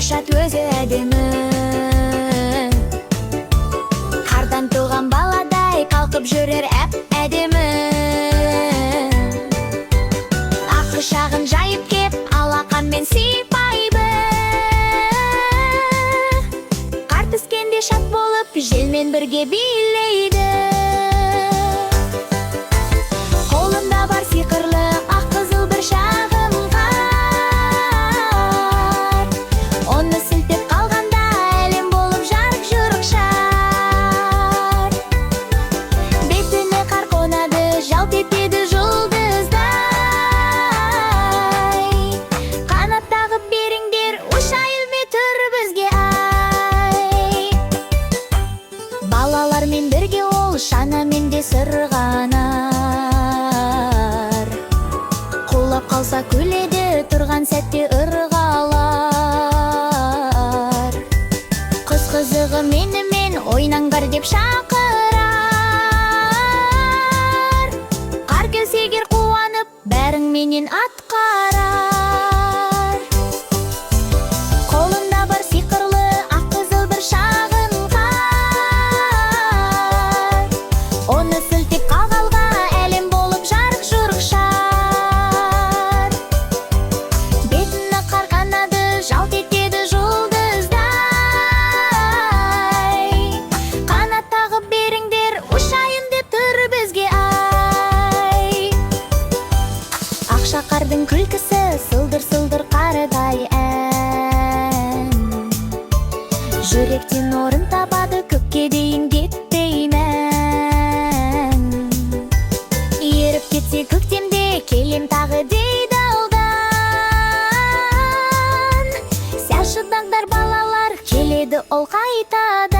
шат өзі әдемі. Қардан туған баладай қалқып жүрер әп-әдемі. Ақ құшағын жайып кеп алақанмен сипайды. Қар түскенде шат болып желмен бірге билейді. Қолында бар сиқырлы ақ қызыл бір шағын қар. Оны сілтеп қалғанда әлем болып жарық-жұрық шар. Бетіне қар қонады, жалт етеді жұлдыздай. Қанат тағып беріңдер, ұшайын метр бізге ай. Балалармен бірге ол шанамен де сырғанар. Құлап қалса күледі, тұрған сәтте ырғалар. Қыз қызығы менімен ойнаңдар деп шақырар. Қар келсе егер қуанып, бәріңменен атқарар. Қолында бар сиқырлы ақ қызыл бір шағын қар. Оны сілтеп қалғалға әлем болып жарық-жұрық шар. Бетіні қар қанады, жалт етеді жұлдыздай. Қанат тағып беріңдер, ұшайын деп тұр бізге ай. Ақша қардың күлкісі сылдыр-сылдыр қарыдай ән. Жүректен орын табады, көкке дейін кетпей мән. Еріп кетсе көктемде, келем тағы дейді алдан. Сәл шыдаңдар балалар, келеді ол қайтадан.